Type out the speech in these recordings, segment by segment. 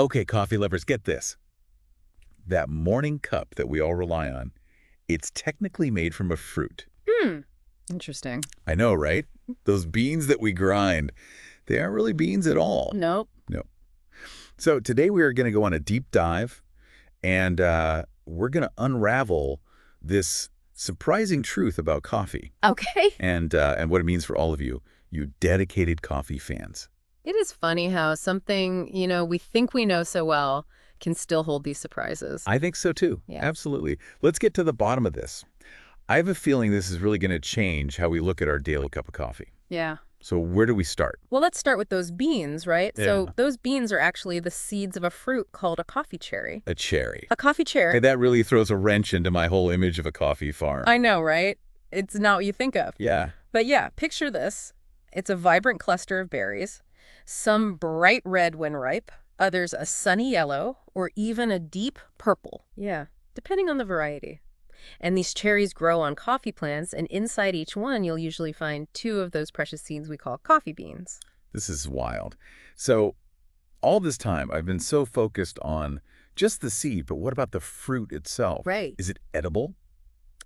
Okay, coffee lovers, get this. That morning cup that we all rely on, it's technically made from a fruit. Hmm. Interesting. I know, right? Those beans that we grind, they aren't really beans at all. Nope. No. So today we are going to go on a deep dive, and we're going to unravel this surprising truth about coffee Okay. and what it means for all of you dedicated coffee fans. It is funny how something, we think we know so well can still hold these surprises. I think so too. Yeah. Absolutely. Let's get to the bottom of this. I have a feeling this is really going to change how we look at our daily cup of coffee. Yeah. So where do we start? Well, let's start with those beans, right? Yeah. So those beans are actually the seeds of a fruit called a coffee cherry. A cherry. A coffee cherry. Hey, that really throws a wrench into my whole image of a coffee farm. I know, right? It's not what you think of. Yeah. But yeah, picture this. It's a vibrant cluster of berries, some bright red when ripe, others a sunny yellow, or even a deep purple. Yeah, depending on the variety. And these cherries grow on coffee plants, and inside each one, you'll usually find two of those precious seeds we call coffee beans. This is wild. So all this time, I've been so focused on just the seed, but what about the fruit itself? Right. Is it edible?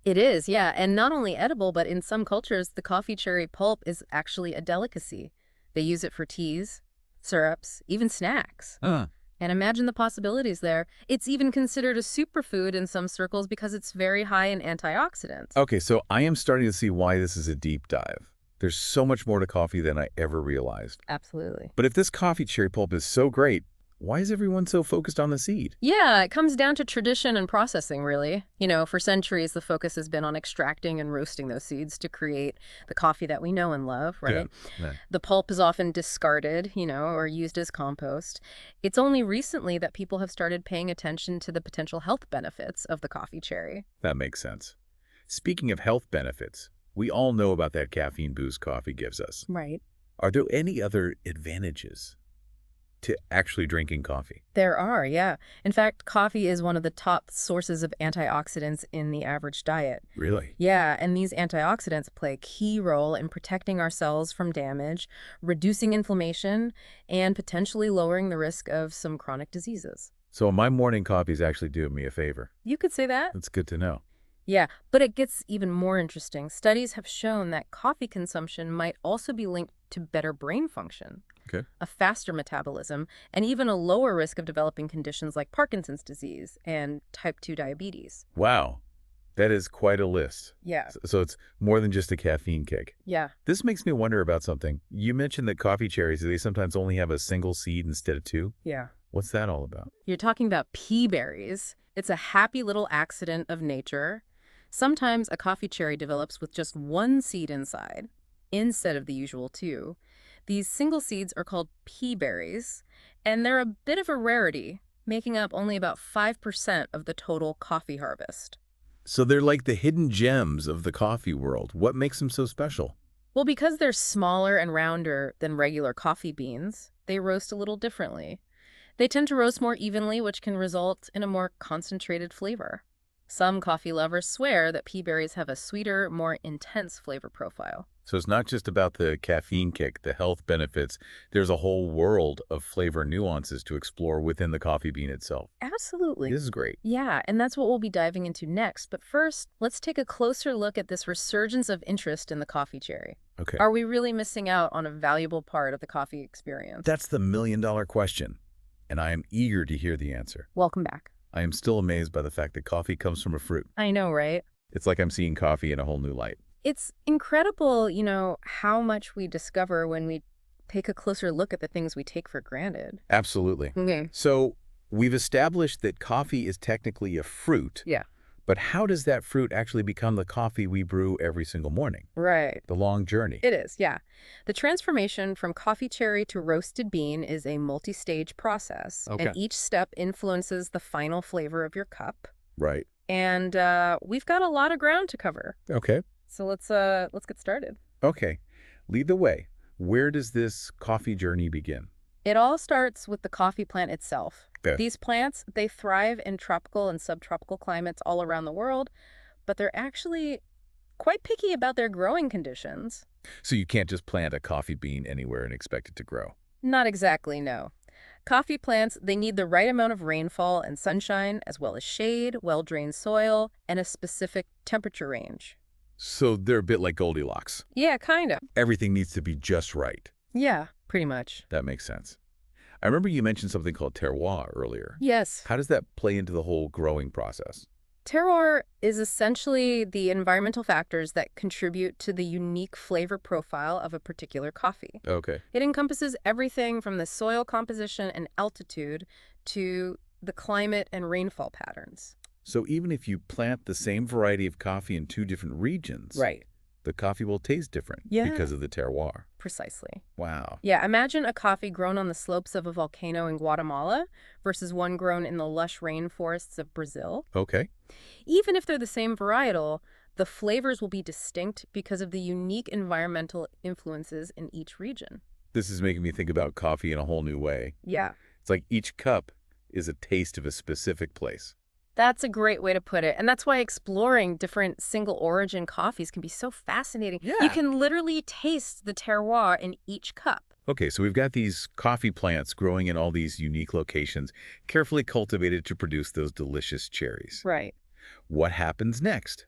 It is, yeah. And not only edible, but in some cultures, the coffee cherry pulp is actually a delicacy. They use it for teas, syrups, even snacks. And imagine the possibilities there. It's even considered a superfood in some circles because it's very high in antioxidants. Okay, so I am starting to see why this is a deep dive. There's so much more to coffee than I ever realized. Absolutely. But if this coffee cherry pulp is so great, why is everyone so focused on the seed? Yeah, it comes down to tradition and processing, really. For centuries, the focus has been on extracting and roasting those seeds to create the coffee that we know and love, right? Yeah. The pulp is often discarded, or used as compost. It's only recently that people have started paying attention to the potential health benefits of the coffee cherry. That makes sense. Speaking of health benefits, we all know about that caffeine boost coffee gives us. Right. Are there any other advantages to actually drinking coffee? There are, yeah. In fact, coffee is one of the top sources of antioxidants in the average diet. Really? Yeah, and these antioxidants play a key role in protecting our cells from damage, reducing inflammation, and potentially lowering the risk of some chronic diseases. So my morning coffee is actually doing me a favor. You could say that. That's good to know. Yeah, but it gets even more interesting. Studies have shown that coffee consumption might also be linked to better brain function, Okay. a faster metabolism, and even a lower risk of developing conditions like Parkinson's disease and type 2 diabetes. Wow. That is quite a list. Yeah. So it's more than just a caffeine kick. Yeah. This makes me wonder about something. You mentioned that coffee cherries, they sometimes only have a single seed instead of two. Yeah. What's that all about? You're talking about pea berries. It's a happy little accident of nature. Sometimes a coffee cherry develops with just one seed inside, instead of the usual two. These single seeds are called pea berries, and they're a bit of a rarity, making up only about 5% of the total coffee harvest. So they're like the hidden gems of the coffee world. What makes them so special? Well, because they're smaller and rounder than regular coffee beans, they roast a little differently. They tend to roast more evenly, which can result in a more concentrated flavor. Some coffee lovers swear that pea berries have a sweeter, more intense flavor profile. So it's not just about the caffeine kick, the health benefits. There's a whole world of flavor nuances to explore within the coffee bean itself. Absolutely. This is great. Yeah, and that's what we'll be diving into next. But first, let's take a closer look at this resurgence of interest in the coffee cherry. Okay. Are we really missing out on a valuable part of the coffee experience? That's the million-dollar question, and I am eager to hear the answer. Welcome back. I am still amazed by the fact that coffee comes from a fruit. I know, right? It's like I'm seeing coffee in a whole new light. It's incredible, how much we discover when we take a closer look at the things we take for granted. Absolutely. Okay. So we've established that coffee is technically a fruit. Yeah. But how does that fruit actually become the coffee we brew every single morning? Right. The long journey. It is, yeah. The transformation from coffee cherry to roasted bean is a multi-stage process. Okay. And each step influences the final flavor of your cup. Right. And we've got a lot of ground to cover. Okay. So let's get started. Okay. Lead the way. Where does this coffee journey begin? It all starts with the coffee plant itself. Yeah. These plants, they thrive in tropical and subtropical climates all around the world, but they're actually quite picky about their growing conditions. So you can't just plant a coffee bean anywhere and expect it to grow. Not exactly, no. Coffee plants, they need the right amount of rainfall and sunshine, as well as shade, well-drained soil, and a specific temperature range. So they're a bit like Goldilocks. Yeah, kind of. Everything needs to be just right. Yeah, pretty much. That makes sense. I remember you mentioned something called terroir earlier. Yes. How does that play into the whole growing process? Terroir is essentially the environmental factors that contribute to the unique flavor profile of a particular coffee. Okay. It encompasses everything from the soil composition and altitude to the climate and rainfall patterns. So even if you plant the same variety of coffee in two different regions, Right. the coffee will taste different Yeah. because of the terroir. Precisely. Wow. Yeah, imagine a coffee grown on the slopes of a volcano in Guatemala versus one grown in the lush rainforests of Brazil. Okay. Even if they're the same varietal, the flavors will be distinct because of the unique environmental influences in each region. This is making me think about coffee in a whole new way. Yeah, It's like each cup is a taste of a specific place. that's a great way to put it. And that's why exploring different single origin coffees can be so fascinating. Yeah. You can literally taste the terroir in each cup. Okay, so we've got these coffee plants growing in all these unique locations, carefully cultivated to produce those delicious cherries. Right. What happens next?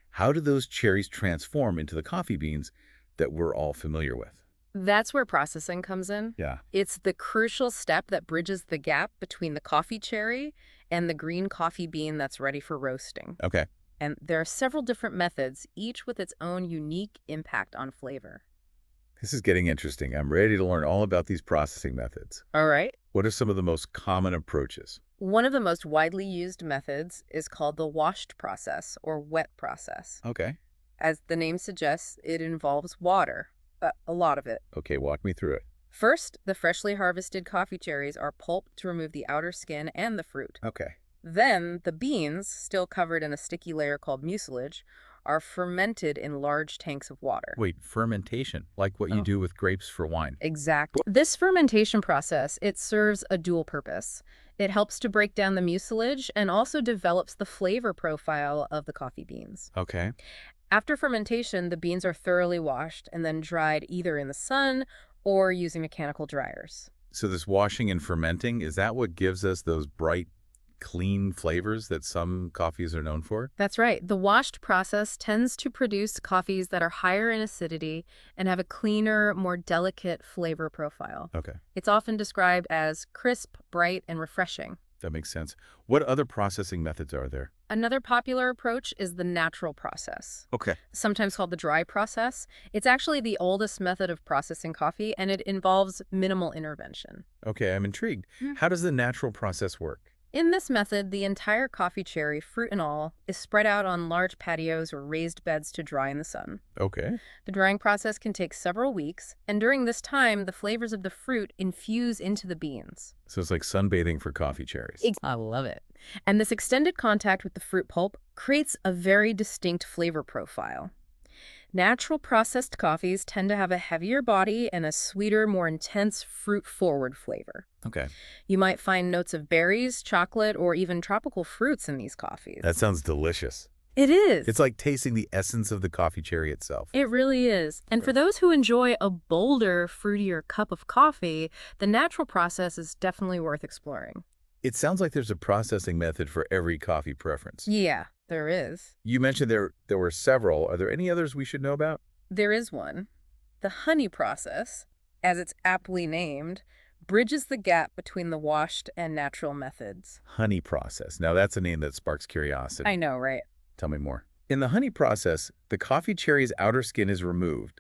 How do those cherries transform into the coffee beans that we're all familiar with? That's where processing comes in. Yeah. It's the crucial step that bridges the gap between the coffee cherry and the green coffee bean that's ready for roasting. Okay. And there are several different methods, each with its own unique impact on flavor. This is getting interesting. I'm ready to learn all about these processing methods. All right. What are some of the most common approaches? One of the most widely used methods is called the washed process or wet process. Okay. As the name suggests, it involves water, a lot of it. Okay, walk me through it. First, the freshly harvested coffee cherries are pulped to remove the outer skin and the fruit. Okay. Then, the beans, still covered in a sticky layer called mucilage, are fermented in large tanks of water. Wait, fermentation, like what you Oh. do with grapes for wine. Exactly. This fermentation process, it serves a dual purpose. It helps to break down the mucilage and also develops the flavor profile of the coffee beans. Okay. After fermentation, the beans are thoroughly washed and then dried either in the sun or using mechanical dryers. So this washing and fermenting, is that what gives us those bright, clean flavors that some coffees are known for? That's right. The washed process tends to produce coffees that are higher in acidity and have a cleaner, more delicate flavor profile. Okay, It's often described as crisp, bright, and refreshing. that makes sense. What other processing methods are there? Another popular approach is the natural process, Okay. sometimes called the dry process. It's actually the oldest method of processing coffee, and it involves minimal intervention. Okay, I'm intrigued. How does the natural process work? In this method, the entire coffee cherry, fruit and all, is spread out on large patios or raised beds to dry in the sun. Okay. The drying process can take several weeks, and during this time, the flavors of the fruit infuse into the beans. So it's like sunbathing for coffee cherries. I love it. And this extended contact with the fruit pulp creates a very distinct flavor profile. Natural processed coffees tend to have a heavier body and a sweeter, more intense fruit-forward flavor. Okay. You might find notes of berries, chocolate, or even tropical fruits in these coffees. That sounds delicious. It is. It's like tasting the essence of the coffee cherry itself. It really is. And for those who enjoy a bolder, fruitier cup of coffee, the natural process is definitely worth exploring. It sounds like there's a processing method for every coffee preference. Yeah, there is. You mentioned there were several. Are there any others we should know about? There is one. The honey process, as it's aptly named, bridges the gap between the washed and natural methods. Honey process. Now that's a name that sparks curiosity. I know, right? Tell me more. In the honey process, the coffee cherry's outer skin is removed,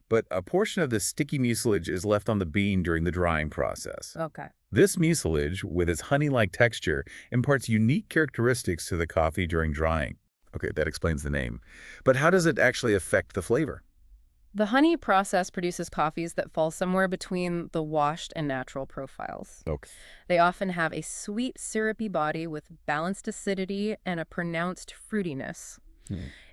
but a portion of the sticky mucilage is left on the bean during the drying process. Okay. This mucilage, with its honey-like texture, imparts unique characteristics to the coffee during drying. Okay, that explains the name. But how does it actually affect the flavor? The honey process produces coffees that fall somewhere between the washed and natural profiles. Okay. They often have a sweet, syrupy body with balanced acidity and a pronounced fruitiness.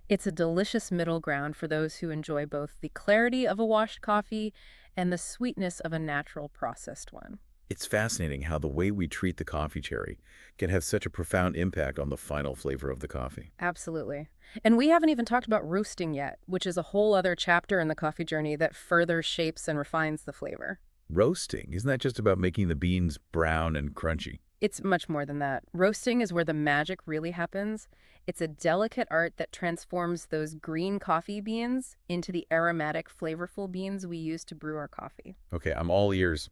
It's a delicious middle ground for those who enjoy both the clarity of a washed coffee and the sweetness of a natural processed one. It's fascinating how the way we treat the coffee cherry can have such a profound impact on the final flavor of the coffee. Absolutely. And we haven't even talked about roasting yet, which is a whole other chapter in the coffee journey that further shapes and refines the flavor. roasting. Isn't that just about making the beans brown and crunchy? It's much more than that. Roasting is where the magic really happens. It's a delicate art that transforms those green coffee beans into the aromatic, flavorful beans we use to brew our coffee. Okay, I'm all ears.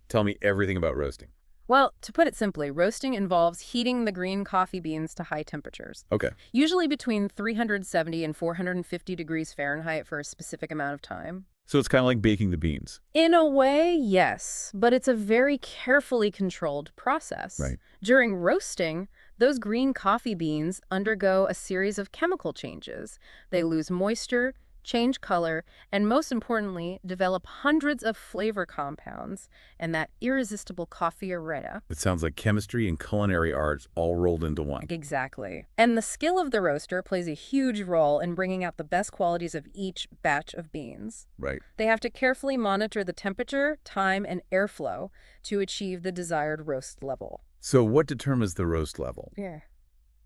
Tell me everything about roasting. Well, to put it simply, roasting involves heating the green coffee beans to high temperatures, Okay. usually between 370 and 450 degrees Fahrenheit for a specific amount of time. So it's kind of like baking the beans. In a way, yes, but it's a very carefully controlled process. Right. During roasting, those green coffee beans undergo a series of chemical changes. They lose moisture, change color, and most importantly, develop hundreds of flavor compounds and that irresistible coffee aroma. It sounds like chemistry and culinary arts all rolled into one. Exactly. And the skill of the roaster plays a huge role in bringing out the best qualities of each batch of beans. Right. They have to carefully monitor the temperature, time, and airflow to achieve the desired roast level. So what determines the roast level? Yeah.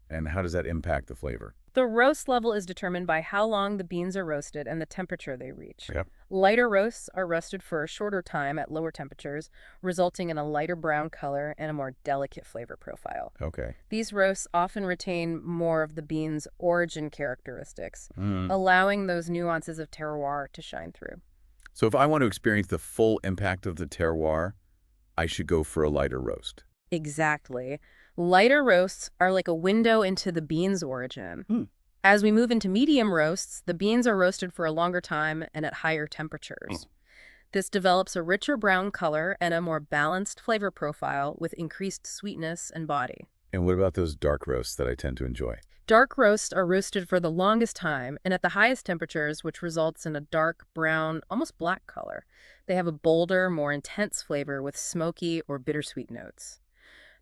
And how does that impact the flavor? The roast level is determined by how long the beans are roasted and the temperature they reach. Yep. Lighter roasts are roasted for a shorter time at lower temperatures, resulting in a lighter brown color and a more delicate flavor profile. Okay. These roasts often retain more of the beans' origin characteristics, Mm. allowing those nuances of terroir to shine through. So if I want to experience the full impact of the terroir, I should go for a lighter roast. Exactly. Lighter roasts are like a window into the beans' origin. Hmm. As we move into medium roasts, the beans are roasted for a longer time and at higher temperatures. This develops a richer brown color and a more balanced flavor profile with increased sweetness and body. And what about those dark roasts that I tend to enjoy? Dark roasts are roasted for the longest time and at the highest temperatures, which results in a dark brown, almost black color. They have a bolder, more intense flavor with smoky or bittersweet notes.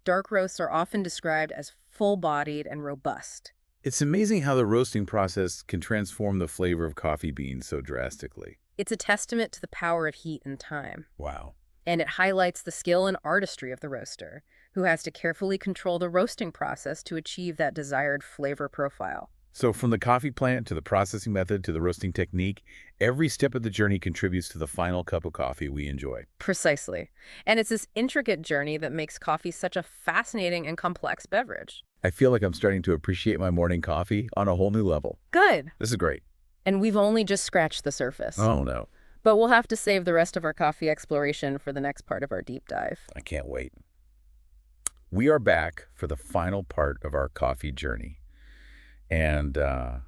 Dark roasts are often described as full-bodied and robust. It's amazing how the roasting process can transform the flavor of coffee beans so drastically. It's a testament to the power of heat and time. Wow. And it highlights the skill and artistry of the roaster, who has to carefully control the roasting process to achieve that desired flavor profile. So from the coffee plant to the processing method to the roasting technique, every step of the journey contributes to the final cup of coffee we enjoy. Precisely. And it's this intricate journey that makes coffee such a fascinating and complex beverage. I feel like I'm starting to appreciate my morning coffee on a whole new level. Good. This is great. And we've only just scratched the surface. Oh, no. But we'll have to save the rest of our coffee exploration for the next part of our deep dive. I can't wait. We are back for the final part of our coffee journey. And I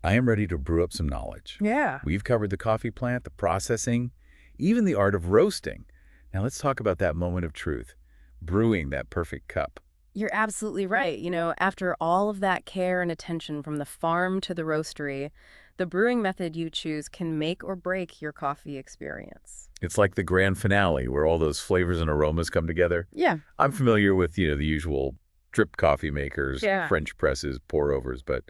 am ready to brew up some knowledge. Yeah. We've covered the coffee plant, the processing, even the art of roasting. Now let's talk about that moment of truth, brewing that perfect cup. You're absolutely right. After all of that care and attention from the farm to the roastery, the brewing method you choose can make or break your coffee experience. It's like the grand finale where all those flavors and aromas come together. Yeah. I'm familiar with, the usual drip coffee makers, Yeah. French presses, pour overs, but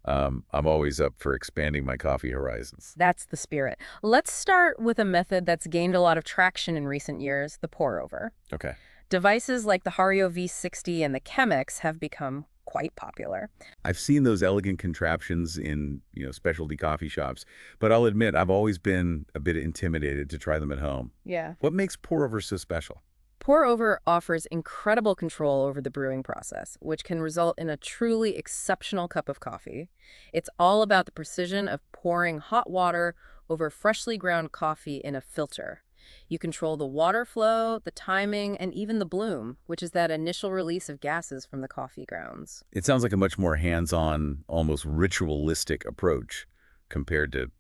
I'm always up for expanding my coffee horizons. That's the spirit. Let's start with a method that's gained a lot of traction in recent years, the pour-over. Okay. Devices like the Hario V60 and the Chemex have become quite popular. I've seen those elegant contraptions in, specialty coffee shops, but I'll admit I've always been a bit intimidated to try them at home. Yeah. What makes pour over so special? Pour-over offers incredible control over the brewing process, which can result in a truly exceptional cup of coffee. It's all about the precision of pouring hot water over freshly ground coffee in a filter. You control the water flow, the timing, and even the bloom, which is that initial release of gases from the coffee grounds. It sounds like a much more hands-on, almost ritualistic approach compared to,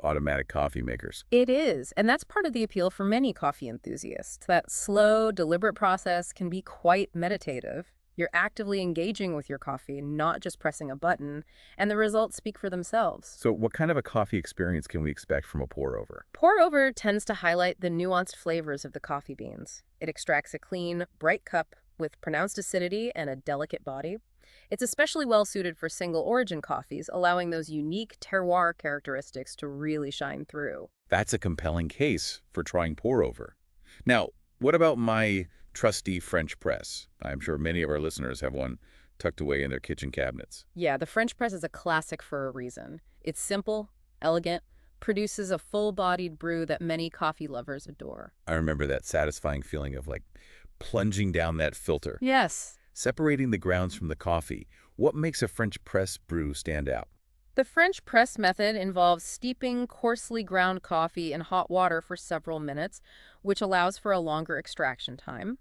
automatic coffee makers. It is, and that's part of the appeal for many coffee enthusiasts. That slow, deliberate process can be quite meditative. You're actively engaging with your coffee, not just pressing a button, and the results speak for themselves. So what kind of a coffee experience can we expect from a pour-over? Pour-over tends to highlight the nuanced flavors of the coffee beans. It extracts a clean, bright cup with pronounced acidity and a delicate body. It's especially well-suited for single-origin coffees, allowing those unique terroir characteristics to really shine through. That's a compelling case for trying pour-over. Now, what about my trusty French press? I'm sure many of our listeners have one tucked away in their kitchen cabinets. Yeah, the French press is a classic for a reason. It's simple, elegant, produces a full-bodied brew that many coffee lovers adore. I remember that satisfying feeling of like plunging down that filter. Yes. Separating the grounds from the coffee, what makes a French press brew stand out? The French press method involves steeping coarsely ground coffee in hot water for several minutes, which allows for a longer extraction time.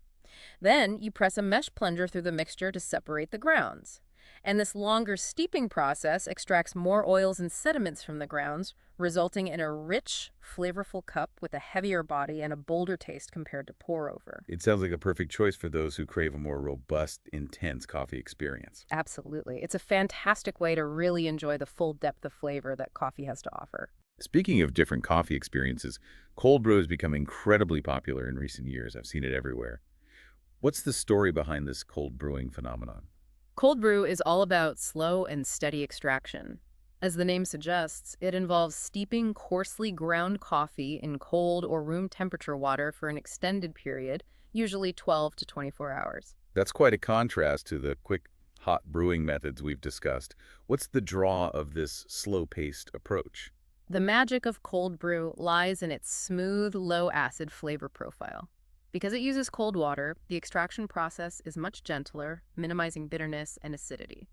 Then you press a mesh plunger through the mixture to separate the grounds. And this longer steeping process extracts more oils and sediments from the grounds, resulting in a rich, flavorful cup with a heavier body and a bolder taste compared to pour over. It sounds like a perfect choice for those who crave a more robust, intense coffee experience. Absolutely. It's a fantastic way to really enjoy the full depth of flavor that coffee has to offer. Speaking of different coffee experiences, cold brew has become incredibly popular in recent years. I've seen it everywhere. What's the story behind this cold brewing phenomenon? Cold brew is all about slow and steady extraction. As the name suggests, it involves steeping coarsely ground coffee in cold or room temperature water for an extended period, usually 12 to 24 hours. That's quite a contrast to the quick, hot brewing methods we've discussed. What's the draw of this slow-paced approach? The magic of cold brew lies in its smooth, low-acid flavor profile. Because it uses cold water, the extraction process is much gentler, minimizing bitterness and acidity.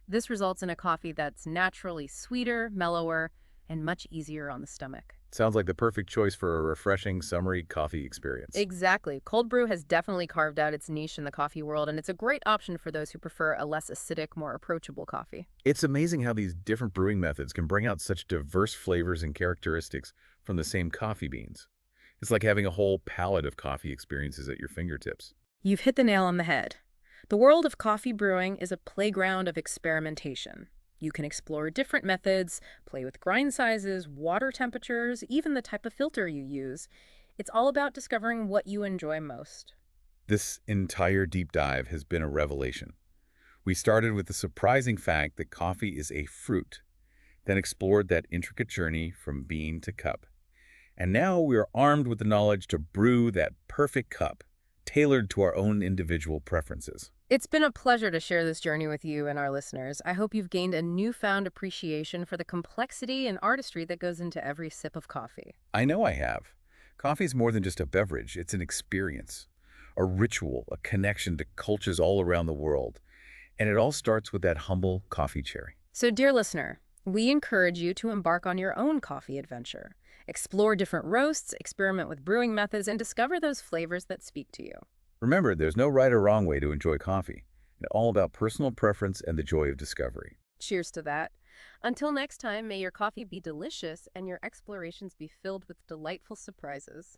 This results in a coffee that's naturally sweeter, mellower, and much easier on the stomach. Sounds like the perfect choice for a refreshing, summery coffee experience. Exactly. Cold brew has definitely carved out its niche in the coffee world, and it's a great option for those who prefer a less acidic, more approachable coffee. It's amazing how these different brewing methods can bring out such diverse flavors and characteristics from the same coffee beans. It's like having a whole palette of coffee experiences at your fingertips. You've hit the nail on the head. The world of coffee brewing is a playground of experimentation. You can explore different methods, play with grind sizes, water temperatures, even the type of filter you use. It's all about discovering what you enjoy most. This entire deep dive has been a revelation. We started with the surprising fact that coffee is a fruit, then explored that intricate journey from bean to cup. And now we are armed with the knowledge to brew that perfect cup, tailored to our own individual preferences. It's been a pleasure to share this journey with you and our listeners. I hope you've gained a newfound appreciation for the complexity and artistry that goes into every sip of coffee. I know I have. Coffee is more than just a beverage. It's an experience, a ritual, a connection to cultures all around the world. And it all starts with that humble coffee cherry. So, dear listener, we encourage you to embark on your own coffee adventure. Explore different roasts, experiment with brewing methods, and discover those flavors that speak to you. Remember, there's no right or wrong way to enjoy coffee. It's all about personal preference and the joy of discovery. Cheers to that. Until next time, may your coffee be delicious and your explorations be filled with delightful surprises.